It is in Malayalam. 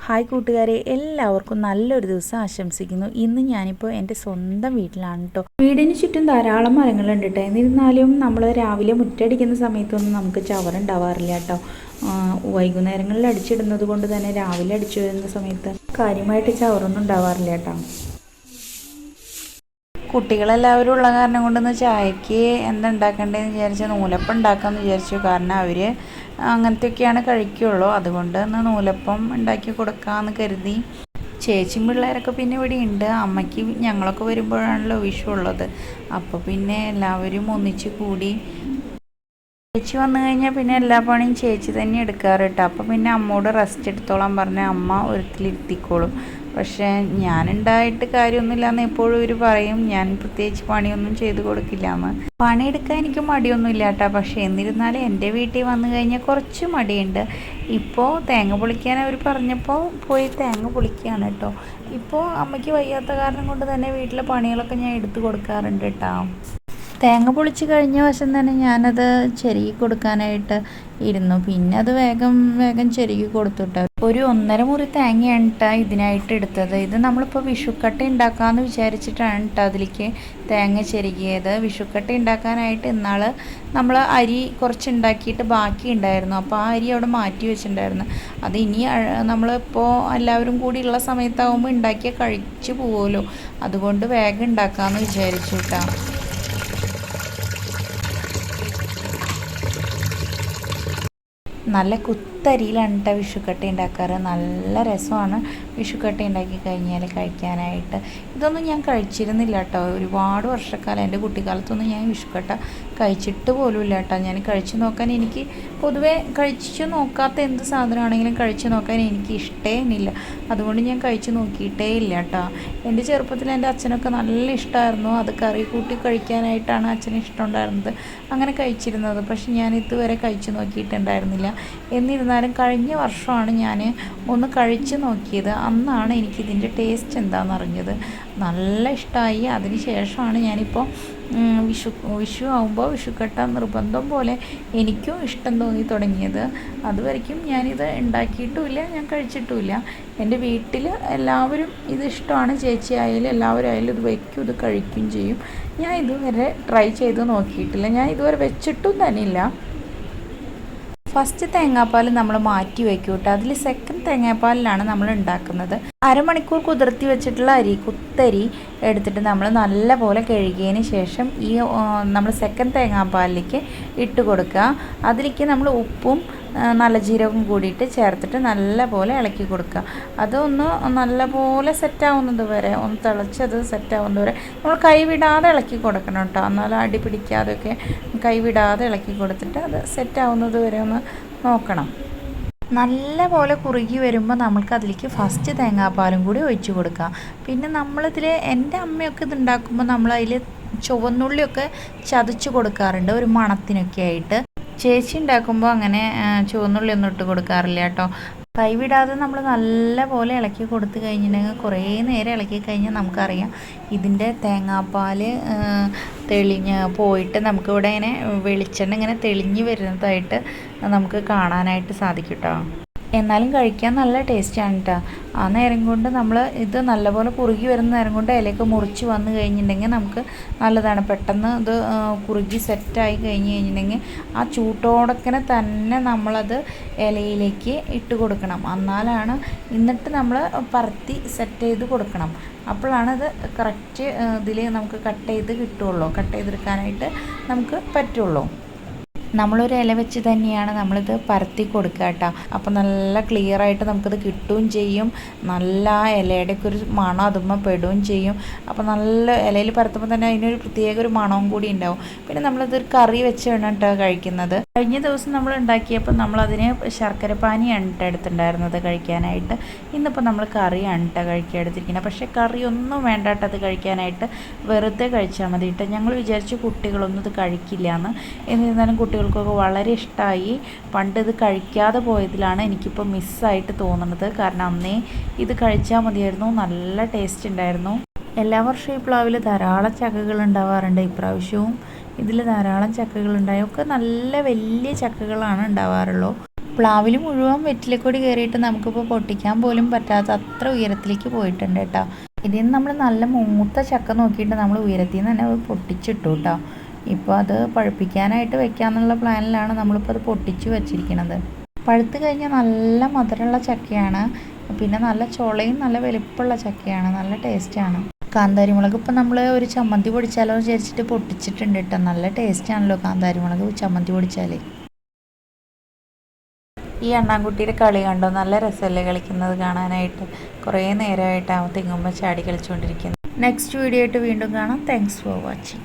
ഹായ് കൂട്ടുകാരെ, എല്ലാവർക്കും നല്ലൊരു ദിവസം ആശംസിക്കുന്നു. ഇന്ന് ഞാനിപ്പോൾ എൻ്റെ സ്വന്തം വീട്ടിലാണ് കേട്ടോ. വീടിന് ചുറ്റും ധാരാളം മരങ്ങളുണ്ട് കേട്ടോ. എന്നിരുന്നാലും നമ്മൾ രാവിലെ മുറ്റടിക്കുന്ന സമയത്തൊന്നും നമുക്ക് ചവറുണ്ടാവാറില്ല കേട്ടോ. വൈകുന്നേരങ്ങളിൽ അടിച്ചിടുന്നത് കൊണ്ട് തന്നെ രാവിലെ അടിച്ചു വരുന്ന സമയത്ത് കാര്യമായിട്ട് ചവറൊന്നും ഉണ്ടാവാറില്ല കേട്ടോ. കുട്ടികളെല്ലാവരും ഉള്ള കാരണം കൊണ്ടൊന്ന് ചായക്ക് എന്താ ഉണ്ടാക്കേണ്ടതെന്ന് വിചാരിച്ചാൽ നൂലപ്പം ഉണ്ടാക്കാമെന്ന് വിചാരിച്ചു. കാരണം അവർ അങ്ങനത്തെയൊക്കെയാണ് കഴിക്കുകയുള്ളൂ. അതുകൊണ്ട് ഒന്ന് നൂലപ്പം ഉണ്ടാക്കി കൊടുക്കാമെന്ന് കരുതി. ചേച്ചിയും പിള്ളേരൊക്കെ പിന്നെ ഇവിടെ ഉണ്ട്. അമ്മയ്ക്ക് ഞങ്ങളൊക്കെ വരുമ്പോഴാണല്ലോ വിഷു ഉള്ളത്. അപ്പോൾ പിന്നെ എല്ലാവരും ഒന്നിച്ച് കൂടി. ചേച്ചി വന്നു കഴിഞ്ഞാൽ പിന്നെ എല്ലാ പണിയും ചേച്ചി തന്നെ എടുക്കാറ് കേട്ടോ. അപ്പോൾ പിന്നെ അമ്മോട് റെസ്റ്റ് എടുത്തോളാൻ പറഞ്ഞാൽ അമ്മ ഒരിക്കലിരുത്തിക്കോളും. പക്ഷേ ഞാനുണ്ടായിട്ട് കാര്യമൊന്നുമില്ലയെന്ന് എപ്പോഴും ഇവർ പറയും. ഞാൻ പ്രത്യേകിച്ച് പണിയൊന്നും ചെയ്ത് കൊടുക്കില്ല എന്ന്. പണിയെടുക്കാൻ എനിക്ക് മടിയൊന്നുമില്ല കേട്ടോ. പക്ഷേ എന്നിരുന്നാലും എൻ്റെ വീട്ടിൽ വന്നു കഴിഞ്ഞാൽ കുറച്ച് മടിയുണ്ട്. ഇപ്പോൾ തേങ്ങ പൊളിക്കാൻ അവർ പറഞ്ഞപ്പോൾ പോയി തേങ്ങ പൊളിക്കുകയാണ് കേട്ടോ. ഇപ്പോൾ അമ്മയ്ക്ക് വയ്യാത്ത കാരണം കൊണ്ട് തന്നെ വീട്ടിലെ പണികളൊക്കെ ഞാൻ എടുത്തു കൊടുക്കാറുണ്ട് കേട്ടോ. തേങ്ങ പൊളിച്ച് കഴിഞ്ഞ വശം തന്നെ ഞാനത് ചെരുകി കൊടുക്കാനായിട്ട് ഇരുന്നു. പിന്നെ അത് വേഗം ചെരുകി കൊടുത്തുട്ടോ. ഒരു 1.5 മുറി തേങ്ങയാണ് കേട്ടോ ഇതിനായിട്ട് എടുത്തത്. ഇത് നമ്മളിപ്പോൾ വിഷുക്കട്ട ഉണ്ടാക്കാമെന്ന് വിചാരിച്ചിട്ടാണ് കേട്ടോ അതിലേക്ക് തേങ്ങ ചെരുകിയത്. വിഷുക്കട്ട ഉണ്ടാക്കാനായിട്ട് ഇന്നാൾ നമ്മൾ അരി കുറച്ചുണ്ടാക്കിയിട്ട് ബാക്കി ഉണ്ടായിരുന്നു. അപ്പോൾ ആ അരി അവിടെ മാറ്റി വെച്ചിട്ടുണ്ടായിരുന്നു. അത് ഇനി നമ്മളിപ്പോൾ എല്ലാവരും കൂടി ഉള്ള സമയത്താകുമ്പോൾ ഉണ്ടാക്കിയാൽ കഴിച്ചു പോവുമല്ലോ. അതുകൊണ്ട് വേഗം ഉണ്ടാക്കാമെന്ന് വിചാരിച്ചു കേട്ടോ. നല്ല കുത്തരിയിലാണ് കേട്ടോ വിഷുക്കട്ട ഉണ്ടാക്കാറ്. നല്ല രസമാണ് വിഷുക്കട്ട ഉണ്ടാക്കി കഴിഞ്ഞാൽ കഴിക്കാനായിട്ട്. ഇതൊന്നും ഞാൻ കഴിച്ചിരുന്നില്ല കേട്ടോ. ഒരുപാട് വർഷക്കാലം എൻ്റെ കുട്ടിക്കാലത്തൊന്നും ഞാൻ വിഷുക്കട്ട കഴിച്ചിട്ട് പോലുമില്ല കേട്ടോ. ഞാൻ കഴിച്ചു നോക്കാൻ, എനിക്ക് പൊതുവേ കഴിച്ചു നോക്കാത്ത എന്ത് സാധനമാണെങ്കിലും കഴിച്ചു നോക്കാൻ എനിക്ക് ഇഷ്ടമേയില്ല. അതുകൊണ്ട് ഞാൻ കഴിച്ചു നോക്കിയിട്ടേ ഇല്ല കേട്ടോ. എൻ്റെ ചെറുപ്പത്തിൽ എൻ്റെ അച്ഛനൊക്കെ നല്ല ഇഷ്ടമായിരുന്നു. അത് കറി കൂട്ടി കഴിക്കാനായിട്ടാണ് അച്ഛന് ഇഷ്ടമുണ്ടായിരുന്നത്. അങ്ങനെ കഴിച്ചിരുന്നത്. പക്ഷെ ഞാൻ ഇതുവരെ കഴിച്ചു നോക്കിയിട്ടുണ്ടായിരുന്നില്ല. എന്നിരുന്നാലും കഴിഞ്ഞ വർഷമാണ് ഞാൻ ഒന്ന് കഴിച്ച് നോക്കിയത്. അന്നാണ് എനിക്കിതിൻ്റെ ടേസ്റ്റ് എന്താണെന്ന് അറിഞ്ഞത്. നല്ല ഇഷ്ടമായി. അതിന് ശേഷമാണ് ഞാനിപ്പോൾ വിഷു ആകുമ്പോൾ വിഷുക്കട്ട നിർബന്ധം പോലെ എനിക്കും ഇഷ്ടം തോന്നി തുടങ്ങിയത്. അതുവരയ്ക്കും ഞാനിത് ഉണ്ടാക്കിയിട്ടുമില്ല, ഞാൻ കഴിച്ചിട്ടുമില്ല. എൻ്റെ വീട്ടിൽ എല്ലാവരും ഇത് ഇഷ്ടമാണ്. ചേച്ചി ആയാലും എല്ലാവരും ആയാലും ഇത് വയ്ക്കും, ഇത് കഴിക്കുകയും ചെയ്യും. ഞാൻ ഇതുവരെ ട്രൈ ചെയ്ത് നോക്കിയിട്ടില്ല. ഞാൻ ഇതുവരെ വെച്ചിട്ടും തന്നെ ഇല്ല. ഫസ്റ്റ് തേങ്ങാപ്പാൽ നമ്മൾ മാറ്റി വയ്ക്കും കേട്ടോ. അതിൽ സെക്കൻഡ് തേങ്ങാപ്പാലിലാണ് നമ്മൾ ഉണ്ടാക്കുന്നത്. അരമണിക്കൂർ കുതിർത്തി വെച്ചിട്ടുള്ള കുത്തരി എടുത്തിട്ട് നമ്മൾ നല്ല പോലെ കഴുകിയതിന് ശേഷം ഈ നമ്മൾ സെക്കൻഡ് തേങ്ങാപ്പാലിലേക്ക് ഇട്ട് കൊടുക്കുക. അതിലേക്ക് നമ്മൾ ഉപ്പും നല്ല ജീരകവും കൂടിയിട്ട് ചേർത്തിട്ട് നല്ല പോലെ ഇളക്കി കൊടുക്കുക. അതൊന്ന് നല്ല പോലെ സെറ്റാവുന്നത് വരെ, ഒന്ന് തിളച്ചത് സെറ്റാവുന്നത് വരെ നമ്മൾ കൈവിടാതെ ഇളക്കി കൊടുക്കണം കേട്ടോ. എന്നാൽ അടി പിടിക്കാതെയൊക്കെ കൈവിടാതെ ഇളക്കി കൊടുത്തിട്ട് അത് സെറ്റാവുന്നത് വരെ ഒന്ന് നോക്കണം. നല്ല പോലെ കുറുകി വരുമ്പോൾ നമ്മൾക്ക് അതിലേക്ക് ഫസ്റ്റ് തേങ്ങാപ്പാലും കൂടി ഒഴിച്ച് കൊടുക്കാം. പിന്നെ നമ്മളിതിൽ എൻ്റെ അമ്മയൊക്കെ ഇത് ഉണ്ടാക്കുമ്പോൾ നമ്മളതിൽ ചുവന്നുള്ളിയൊക്കെ ചതച്ച് കൊടുക്കാറുണ്ട് ഒരു മണത്തിനൊക്കെ ആയിട്ട്. ചേച്ചി ഉണ്ടാക്കുമ്പോൾ അങ്ങനെ ചുവന്നുള്ളി ഒന്നും ഇട്ട് കൊടുക്കാറില്ല കേട്ടോ. കൈവിടാതെ നമ്മൾ നല്ല പോലെ ഇളക്കി കൊടുത്തു കഴിഞ്ഞിട്ടുണ്ടെങ്കിൽ കുറേ നേരം ഇളക്കി കഴിഞ്ഞാൽ നമുക്കറിയാം ഇതിൻ്റെ തേങ്ങാപ്പാൽ തെളിഞ്ഞ് പോയിട്ട് നമുക്കിവിടെ ഇങ്ങനെ വെളിച്ചെണ്ണ ഇങ്ങനെ തെളിഞ്ഞ് വരുന്നതായിട്ട് നമുക്ക് കാണാനായിട്ട് സാധിക്കും കേട്ടോ. എന്നാലും കഴിക്കാൻ നല്ല ടേസ്റ്റാണ് കേട്ടോ. ആ നേരം കൊണ്ട് നമ്മൾ ഇത് നല്ലപോലെ കുറുകി വരുന്ന നേരം കൊണ്ട് ഇലയൊക്കെ മുറിച്ച് വന്നു കഴിഞ്ഞിട്ടുണ്ടെങ്കിൽ നമുക്ക് നല്ലതാണ്. പെട്ടെന്ന് ഇത് കുറുകി സെറ്റായി കഴിഞ്ഞിട്ടുണ്ടെങ്കിൽ ആ ചൂട്ടോടക്കനെ തന്നെ നമ്മളത് ഇലയിലേക്ക് ഇട്ട് കൊടുക്കണം. എന്നാലാണ്, എന്നിട്ട് നമ്മൾ പരത്തി സെറ്റ് ചെയ്ത് കൊടുക്കണം. അപ്പോഴാണ് ഇത് കറക്റ്റ് ഇതിൽ നമുക്ക് കട്ട് ചെയ്ത് കിട്ടുള്ളൂ, കട്ട് ചെയ്തെടുക്കാനായിട്ട് നമുക്ക് പറ്റുള്ളൂ. നമ്മളൊരു ഇല വെച്ച് തന്നെയാണ് നമ്മളിത് പരത്തി കൊടുക്കുക കേട്ടോ. അപ്പോൾ നല്ല ക്ലിയറായിട്ട് നമുക്കിത് കിട്ടുകയും ചെയ്യും. നല്ല ആ ഇലയുടെയൊക്കെ ഒരു മണം അതുമ്മ പെടുകയും ചെയ്യും. അപ്പോൾ നല്ല ഇലയിൽ പരത്തുമ്പോൾ തന്നെ അതിനൊരു പ്രത്യേക ഒരു മണവും കൂടി ഉണ്ടാവും. പിന്നെ നമ്മളിതൊരു കറി വെച്ചാണ് കേട്ടോ കഴിക്കുന്നത്. കഴിഞ്ഞ ദിവസം നമ്മൾ ഉണ്ടാക്കിയപ്പോൾ നമ്മളതിന് ശർക്കരപ്പാനിയാണ് കേട്ടോ എടുത്തിട്ടുണ്ടായിരുന്നത് കഴിക്കാനായിട്ട്. ഇന്നിപ്പോൾ നമ്മൾ കറിയാണ് കേട്ടോ കഴിക്കാൻ എടുത്തിരിക്കുന്നത്. പക്ഷേ കറിയൊന്നും വേണ്ട കേട്ടോ അത് കഴിക്കാനായിട്ട്, വെറുതെ കഴിച്ചാൽ മതി കേട്ടോ. ഞങ്ങൾ വിചാരിച്ചു കുട്ടികളൊന്നും ഇത് കഴിക്കില്ല എന്ന്. എന്നിരുന്നാലും കുട്ടികൾക്കൊക്കെ വളരെ ഇഷ്ടമായി. പണ്ട് ഇത് കഴിക്കാതെ പോയതിലാണ് എനിക്കിപ്പോൾ മിസ്സായിട്ട് തോന്നുന്നത്. കാരണം അന്നേ ഇത് കഴിച്ചാൽ മതിയായിരുന്നു. നല്ല ടേസ്റ്റ് ഉണ്ടായിരുന്നു. എല്ലാ വർഷവും ഈ പ്ലാവിൽ ധാരാളം ചക്കകൾ ഉണ്ടാവാറുണ്ട്. ഇപ്രാവശ്യവും ഇതിൽ ധാരാളം ചക്കകളുണ്ടായി. ഒക്കെ നല്ല വലിയ ചക്കകളാണ് ഉണ്ടാവാറുള്ളൂ. പ്ലാവിൽ മുഴുവൻ വെറ്റിലക്കൊടി കയറിയിട്ട് നമുക്കിപ്പോൾ പൊട്ടിക്കാൻ പോലും പറ്റാത്ത അത്ര ഉയരത്തിലേക്ക് പോയിട്ടുണ്ട് കേട്ടോ. ഇതിൽ നിന്ന് നമ്മൾ നല്ല മൂത്ത ചക്ക നോക്കിയിട്ട് നമ്മൾ ഉയരത്തിൽ നിന്ന് തന്നെ പൊട്ടിച്ചിട്ടു കേട്ടോ. ഇപ്പോൾ അത് പഴുപ്പിക്കാനായിട്ട് വെക്കാമെന്നുള്ള പ്ലാനിലാണ് നമ്മളിപ്പോൾ അത് പൊട്ടിച്ച് വെച്ചിരിക്കുന്നത്. പഴുത്ത് കഴിഞ്ഞാൽ നല്ല മധുരമുള്ള ചക്കയാണ്, പിന്നെ നല്ല ചുളയും നല്ല വലിപ്പമുള്ള ചക്കയാണ്, നല്ല ടേസ്റ്റാണ്. കാന്താരിമുളക് ഇപ്പം നമ്മൾ ഒരു ചമ്മന്തി പൊടിച്ചാലോ വിചാരിച്ചിട്ട് പൊട്ടിച്ചിട്ടുണ്ട് കേട്ടോ. നല്ല ടേസ്റ്റാണല്ലോ കാന്താരിമുളക് ചമ്മന്തി പൊടിച്ചാൽ. ഈ അണ്ണാൻകുട്ടിയുടെ കളി കണ്ടോ, നല്ല രസമല്ലേ കളിക്കുന്നത് കാണാനായിട്ട്. കുറേ നേരമായിട്ടാവും തെങ്ങുമ്പോൾ ചാടി കളിച്ചുകൊണ്ടിരിക്കുന്നത്. നെക്സ്റ്റ് വീഡിയോ ആയിട്ട് വീണ്ടും കാണാം. Thanks for watching.